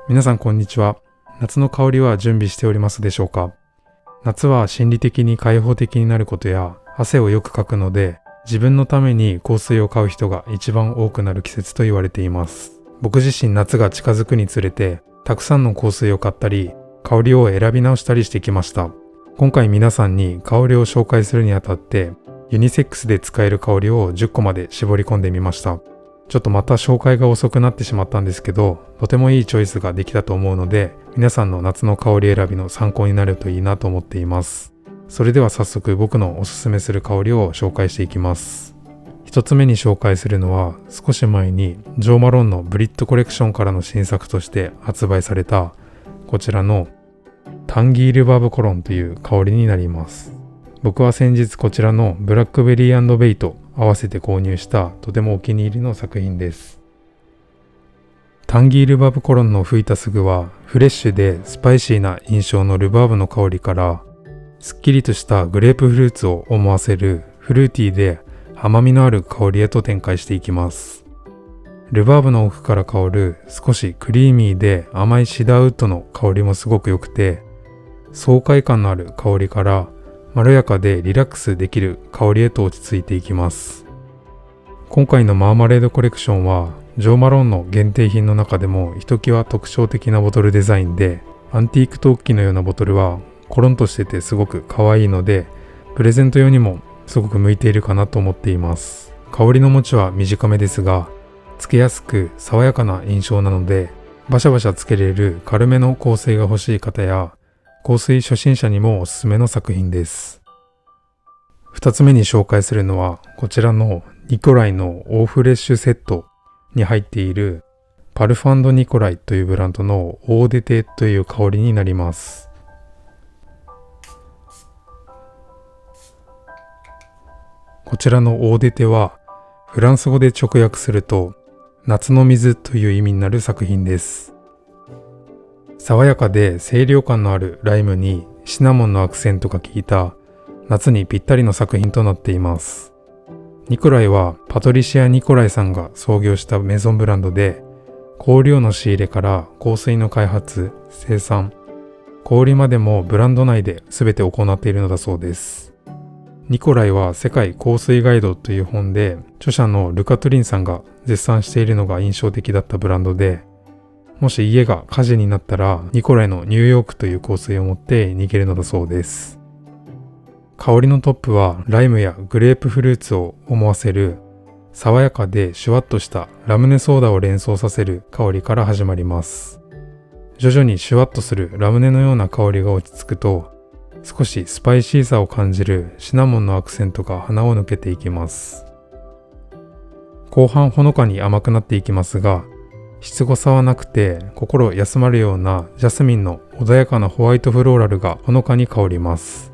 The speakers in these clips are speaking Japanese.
皆さんこんにちは。夏の香りは準備しておりますでしょうか？夏は心理的に開放的になることや汗をよくかくので、自分のために香水を買う人が一番多くなる季節と言われています。僕自身夏が近づくにつれてたくさんの香水を買ったり、香りを選び直したりしてきました。今回皆さんに香りを紹介するにあたってユニセックスで使える香りを10個まで絞り込んでみました。ちょっとまた紹介が遅くなってしまったんですけど、とてもいいチョイスができたと思うので、皆さんの夏の香り選びの参考になるといいなと思っています。それでは早速僕のおすすめする香りを紹介していきます。一つ目に紹介するのは、少し前にジョー・マロンのブリットコレクションからの新作として発売されたこちらのタンギールバブコロンという香りになります。僕は先日こちらのブラックベリー&ベイと合わせて購入したとてもお気に入りの作品です。タンギールバブコロンの吹いたすぐはフレッシュでスパイシーな印象のルバーブの香りから、すっきりとしたグレープフルーツを思わせるフルーティーで甘みのある香りへと展開していきます。ルバーブの奥から香る少しクリーミーで甘いシダーウッドの香りもすごく良くて、爽快感のある香りからまろやかでリラックスできる香りへと落ち着いていきます。今回のマーマレードコレクションはジョー・マロンの限定品の中でもひときわ特徴的なボトルデザインで、アンティーク陶器のようなボトルはコロンとしててすごく可愛いので、プレゼント用にもすごく向いているかなと思っています。香りの持ちは短めですが、つけやすく爽やかな印象なので、バシャバシャつけれる軽めの香水が欲しい方や香水初心者にもおすすめの作品です。二つ目に紹介するのはこちらのニコライのオーフレッシュセットに入っているパルフ&ニコライというブランドのオーデテという香りになります。こちらのオーデテはフランス語で直訳すると夏の水という意味になる作品です。爽やかで清涼感のあるライムにシナモンのアクセントが効いた夏にぴったりの作品となっています。ニコライはパトリシア・ニコライさんが創業したメゾンブランドで、香料の仕入れから香水の開発、生産、小売までもブランド内で全て行っているのだそうです。ニコライは世界香水ガイドという本で著者のルカ・トゥリンさんが絶賛しているのが印象的だったブランドで、もし家が火事になったらニコライのニューヨークという香水を持って逃げるのだそうです。香りのトップはライムやグレープフルーツを思わせる爽やかでシュワッとしたラムネソーダを連想させる香りから始まります。徐々にシュワッとするラムネのような香りが落ち着くと、少しスパイシーさを感じるシナモンのアクセントが鼻を抜けていきます。後半ほのかに甘くなっていきますが、しつこさはなくて心休まるようなジャスミンの穏やかなホワイトフローラルがほのかに香ります。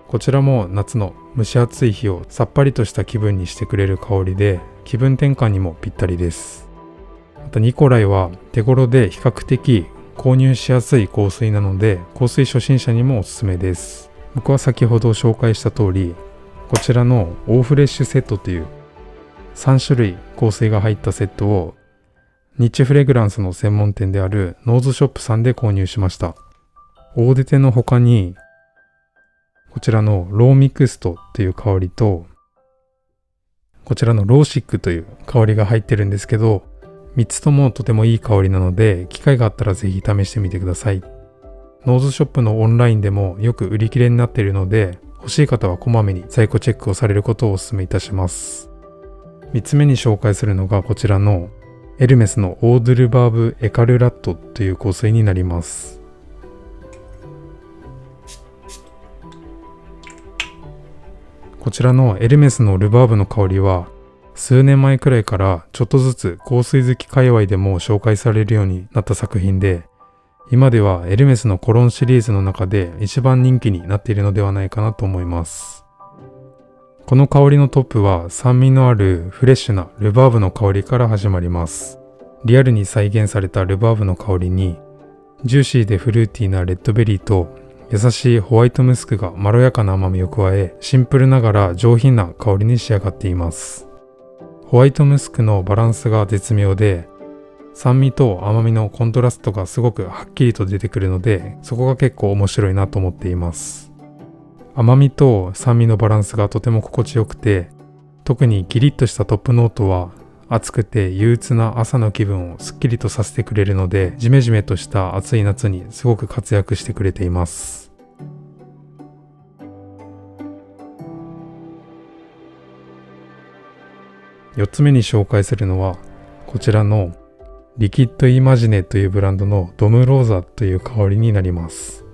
こちらも夏の蒸し暑い日をさっぱりとした気分にしてくれる香りで、気分転換にもぴったりです。またニコライは手頃で比較的購入しやすい香水なので、香水初心者にもおすすめです。僕は先ほど紹介した通り、こちらのオーフレッシュセットという3種類香水が入ったセットをニッチフレグランスの専門店であるノーズショップさんで購入しました。オーデテの他にこちらのローミクストという香りと、こちらのローシックという香りが入ってるんですけど、3つともとてもいい香りなので、機会があったらぜひ試してみてください。ノーズショップのオンラインでもよく売り切れになっているので、欲しい方はこまめに在庫チェックをされることをお勧めいたします。3つ目に紹介するのがこちらのエルメスのオードゥルバーブエカルラットという香水になります。こちらのエルメスのルバーブの香りは数年前くらいからちょっとずつ香水好き界隈でも紹介されるようになった作品で、今ではエルメスのコロンシリーズの中で一番人気になっているのではないかなと思います。この香りのトップは酸味のあるフレッシュなルバーブの香りから始まります。リアルに再現されたルバーブの香りにジューシーでフルーティーなレッドベリーと優しいホワイトムスクがまろやかな甘みを加え、シンプルながら上品な香りに仕上がっています。ホワイトムスクのバランスが絶妙で、酸味と甘みのコントラストがすごくはっきりと出てくるので、そこが結構面白いなと思っています。甘みと酸味のバランスがとても心地よくて、特にキリッとしたトップノートは暑くて憂鬱な朝の気分をすっきりとさせてくれるので、ジメジメとした暑い夏にすごく活躍してくれています。4つ目に紹介するのはこちらのリキッドイマジネというブランドのドムローザという香りになります。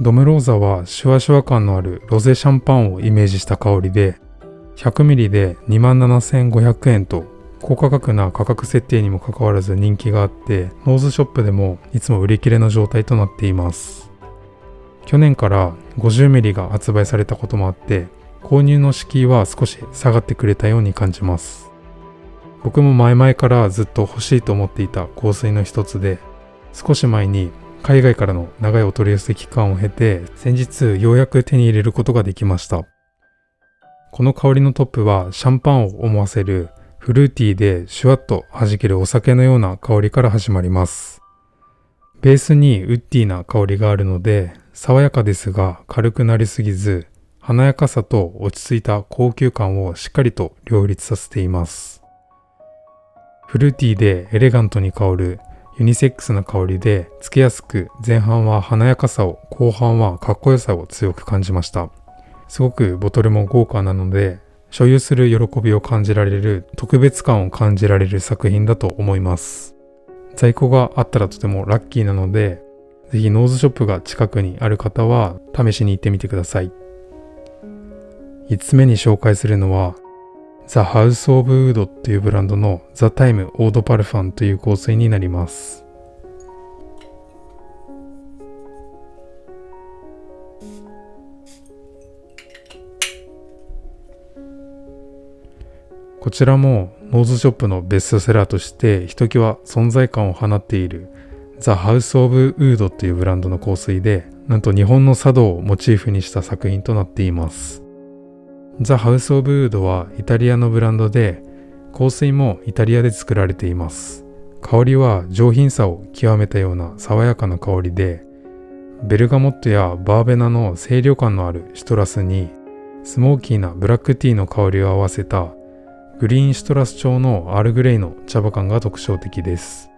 ドムローザはシュワシュワ感のあるロゼシャンパンをイメージした香りで、100ml で 27,500 円と高価格な価格設定にもかかわらず人気があって、ノーズショップでもいつも売り切れの状態となっています。去年から 50ml が発売されたこともあって、購入の敷居は少し下がってくれたように感じます。僕も前々からずっと欲しいと思っていた香水の一つで、少し前に海外からの長いお取り寄せ期間を経て、先日ようやく手に入れることができました。この香りのトップはシャンパンを思わせるフルーティーでシュワッと弾けるお酒のような香りから始まります。ベースにウッディーな香りがあるので、爽やかですが軽くなりすぎず、華やかさと落ち着いた高級感をしっかりと両立させています。フルーティーでエレガントに香るユニセックスな香りで、つけやすく前半は華やかさを、後半はかっこよさを強く感じました。すごくボトルも豪華なので、所有する喜びを感じられる、特別感を感じられる作品だと思います。在庫があったらとてもラッキーなので、ぜひノーズショップが近くにある方は試しに行ってみてください。5つ目に紹介するのはザ・ハウス・オブ・ウードというブランドのザ・タイム・オード・パルファンという香水になります。こちらもノーズショップのベストセラーとしてひときわ存在感を放っているザ・ハウス・オブ・ウードというブランドの香水で、なんと日本の茶道をモチーフにした作品となっています。ザ・ハウス・オブ・ウードはイタリアのブランドで、香水もイタリアで作られています。香りは上品さを極めたような爽やかな香りで、ベルガモットやバーベナの清涼感のあるシトラスにスモーキーなブラックティーの香りを合わせたグリーンシトラス調のアールグレイの茶葉感が特徴的です。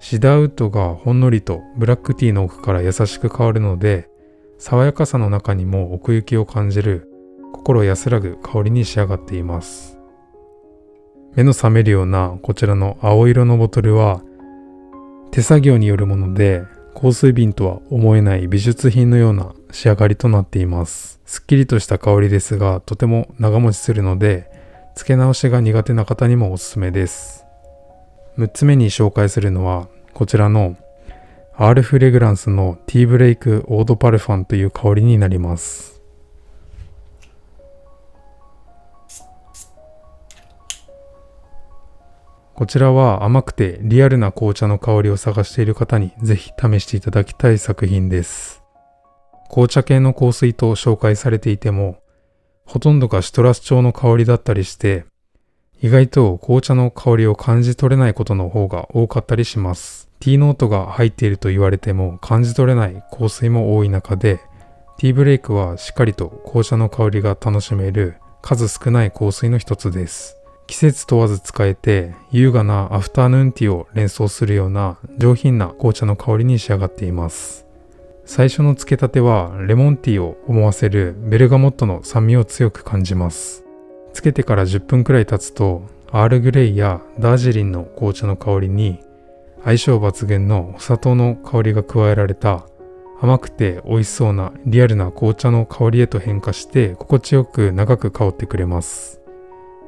シダーウッドがほんのりとブラックティーの奥から優しく香るので、爽やかさの中にも奥行きを感じる心安らぐ香りに仕上がっています。目の覚めるようなこちらの青色のボトルは手作業によるもので、香水瓶とは思えない美術品のような仕上がりとなっています。すっきりとした香りですが、とても長持ちするので、付け直しが苦手な方にもおすすめです。6つ目に紹介するのはこちらのアールフレグランスのティーブレイクオードパルファンという香りになります。こちらは甘くてリアルな紅茶の香りを探している方にぜひ試していただきたい作品です。紅茶系の香水と紹介されていても、ほとんどがシトラス調の香りだったりして、意外と紅茶の香りを感じ取れないことの方が多かったりします。ティーノートが入っていると言われても感じ取れない香水も多い中で、ティーブレイクはしっかりと紅茶の香りが楽しめる数少ない香水の一つです。季節問わず使えて、優雅なアフタヌーンティーを連想するような上品な紅茶の香りに仕上がっています。最初の漬けたてはレモンティーを思わせるベルガモットの酸味を強く感じます。つけてから10分くらい経つと、アールグレイやダージリンの紅茶の香りに相性抜群のお砂糖の香りが加えられた甘くて美味しそうなリアルな紅茶の香りへと変化して心地よく長く香ってくれます。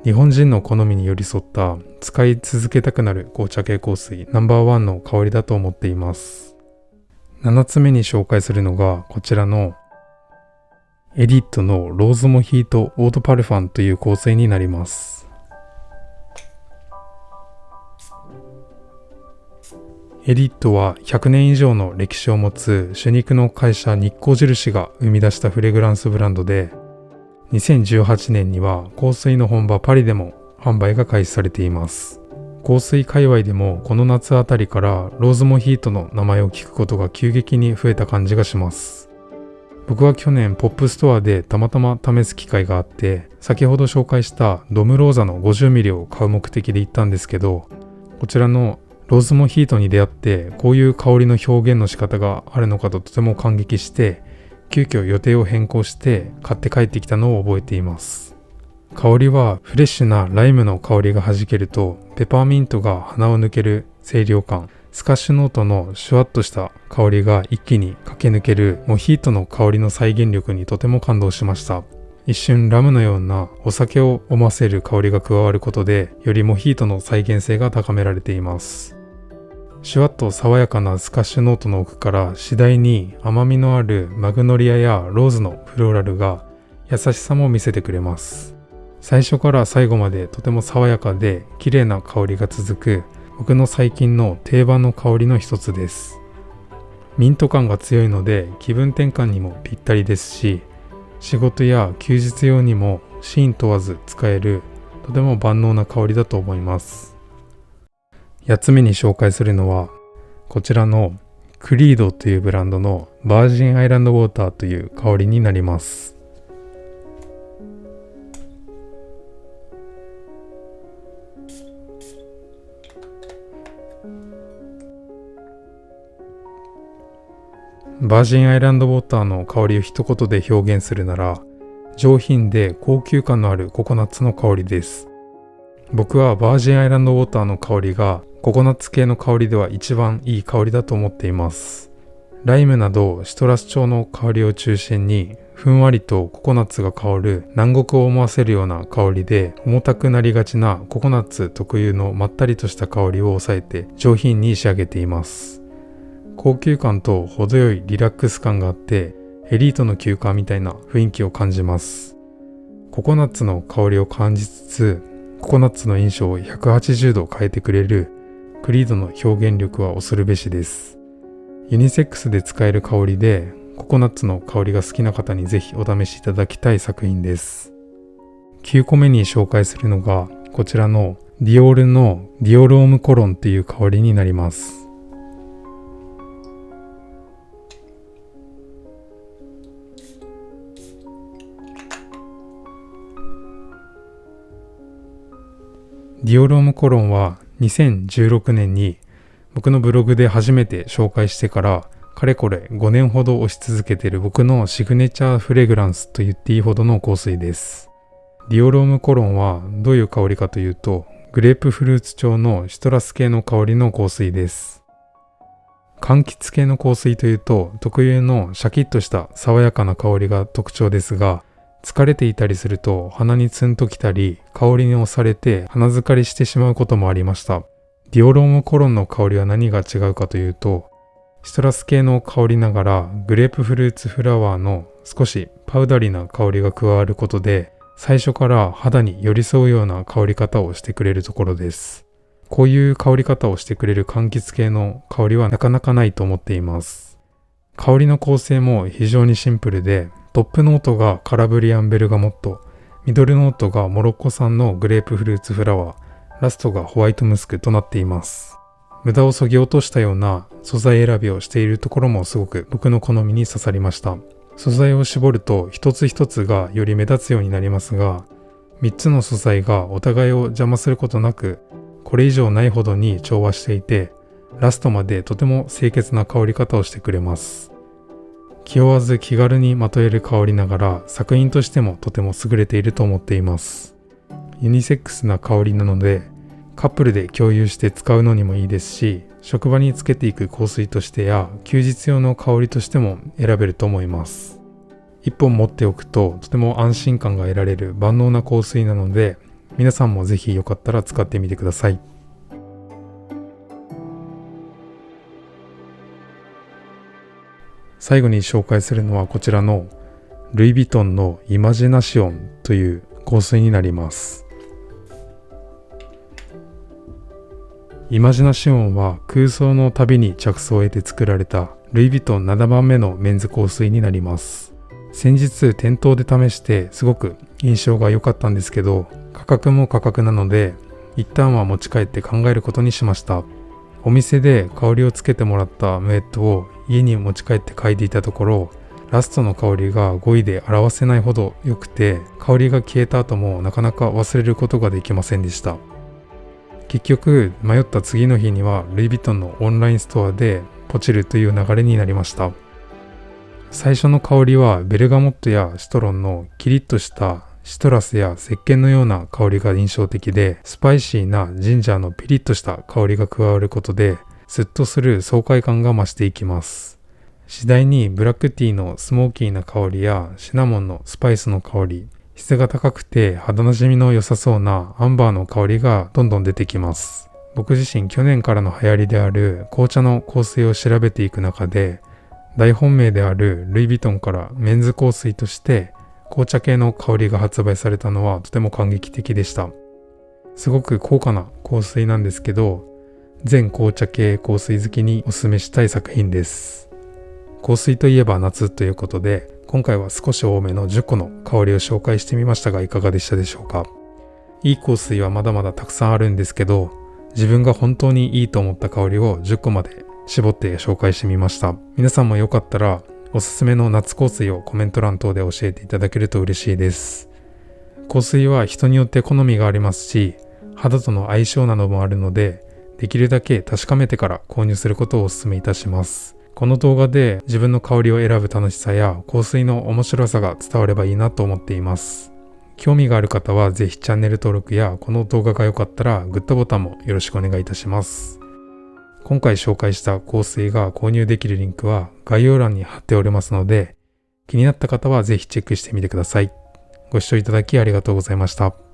日本人の好みに寄り添った使い続けたくなる紅茶系香水ナンバーワンの香りだと思っています。7つ目に紹介するのがこちらのエディットのローズモヒートオートパルファンという香水になります。エリットは100年以上の歴史を持つ酒肉の会社日光印が生み出したフレグランスブランドで、2018年には香水の本場パリでも販売が開始されています。香水界隈でもこの夏あたりからローズモヒートの名前を聞くことが急激に増えた感じがします。僕は去年ポップストアでたまたま試す機会があって、先ほど紹介したドムローザの 50ml を買う目的で行ったんですけど、こちらのローズモヒートに出会ってこういう香りの表現の仕方があるのかととても感激して、急遽予定を変更して買って帰ってきたのを覚えています。香りはフレッシュなライムの香りが弾けると、ペパーミントが鼻を抜ける清涼感、スカッシュノートのシュワッとした香りが一気に駆け抜けるモヒートの香りの再現力にとても感動しました。一瞬ラムのようなお酒を思わせる香りが加わることで、よりモヒートの再現性が高められています。シュワッと爽やかなスカッシュノートの奥から次第に甘みのあるマグノリアやローズのフローラルが優しさも見せてくれます。最初から最後までとても爽やかで綺麗な香りが続く僕の最近の定番の香りの一つです。ミント感が強いので気分転換にもぴったりですし、仕事や休日用にもシーン問わず使えるとても万能な香りだと思います。8つ目に紹介するのはこちらのクリードというブランドのバージンアイランドウォーターという香りになります。バージンアイランドウォーターの香りを一言で表現するなら、上品で高級感のあるココナッツの香りです。僕はバージンアイランドウォーターの香りがココナッツ系の香りでは一番いい香りだと思っています。ライムなどシトラス調の香りを中心にふんわりとココナッツが香る南国を思わせるような香りで、重たくなりがちなココナッツ特有のまったりとした香りを抑えて上品に仕上げています。高級感と程よいリラックス感があって、エリートの休暇みたいな雰囲気を感じます。ココナッツの香りを感じつつ、ココナッツの印象を180度変えてくれるクリードの表現力は恐るべしです。ユニセックスで使える香りで、ココナッツの香りが好きな方にぜひお試しいただきたい作品です。9個目に紹介するのがこちらのディオールのディオルオムコロンっていう香りになります。ディオルオムコロンは2016年に僕のブログで初めて紹介してからかれこれ5年ほど推し続けている僕のシグネチャーフレグランスと言っていいほどの香水です。ディオルオムコロンはどういう香りかというと、グレープフルーツ調のシトラス系の香りの香水です。柑橘系の香水というと特有のシャキッとした爽やかな香りが特徴ですが、疲れていたりすると鼻にツンときたり、香りに押されて鼻づかりしてしまうこともありました。ディオルオムコロンの香りは何が違うかというと、シトラス系の香りながらグレープフルーツフラワーの少しパウダリーな香りが加わることで、最初から肌に寄り添うような香り方をしてくれるところです。こういう香り方をしてくれる柑橘系の香りはなかなかないと思っています。香りの構成も非常にシンプルで、トップノートがカラブリアンベルガモット、ミドルノートがモロッコ産のグレープフルーツフラワー、ラストがホワイトムスクとなっています。無駄を削ぎ落としたような素材選びをしているところもすごく僕の好みに刺さりました。素材を絞ると一つ一つがより目立つようになりますが、3つの素材がお互いを邪魔することなく、これ以上ないほどに調和していて、ラストまでとても清潔な香り方をしてくれます。気負わず気軽にまとえる香りながら作品としてもとても優れていると思っています。ユニセックスな香りなのでカップルで共有して使うのにもいいですし、職場につけていく香水としてや休日用の香りとしても選べると思います。1本持っておくととても安心感が得られる万能な香水なので、皆さんもぜひよかったら使ってみてください。最後に紹介するのはこちらのルイ・ヴィトンのイマジナシオンという香水になります。イマジナシオンは空想の旅に着想を得て作られたルイ・ヴィトン7番目のメンズ香水になります。先日店頭で試してすごく印象が良かったんですけど、価格も価格なので一旦は持ち帰って考えることにしました。お店で香りをつけてもらったムエットを家に持ち帰って嗅いでいたところ、ラストの香りが語彙で表せないほど良くて、香りが消えた後もなかなか忘れることができませんでした。結局迷った次の日にはルイ・ヴィトンのオンラインストアでポチるという流れになりました。最初の香りはベルガモットやシトロンのキリッとしたシトラスや石鹸のような香りが印象的で、スパイシーなジンジャーのピリッとした香りが加わることでスッとする爽快感が増していきます。次第にブラックティーのスモーキーな香りやシナモンのスパイスの香り、質が高くて肌なじみの良さそうなアンバーの香りがどんどん出てきます。僕自身去年からの流行りである紅茶の香水を調べていく中で、大本命であるルイ・ヴィトンからメンズ香水として紅茶系の香りが発売されたのはとても感激的でした。すごく高価な香水なんですけど、全紅茶系香水好きにおすすめしたい作品です。香水といえば夏ということで、今回は少し多めの10個の香りを紹介してみましたが、いかがでしたでしょうか。いい香水はまだまだたくさんあるんですけど、自分が本当にいいと思った香りを10個まで絞って紹介してみました。皆さんもよかったらおすすめの夏香水をコメント欄等で教えていただけると嬉しいです。香水は人によって好みがありますし、肌との相性などもあるので、できるだけ確かめてから購入することをお勧めいたします。この動画で自分の香りを選ぶ楽しさや香水の面白さが伝わればいいなと思っています。興味がある方はぜひチャンネル登録やこの動画が良かったらグッドボタンもよろしくお願いいたします。今回紹介した香水が購入できるリンクは概要欄に貼っておりますので、気になった方はぜひチェックしてみてください。ご視聴いただきありがとうございました。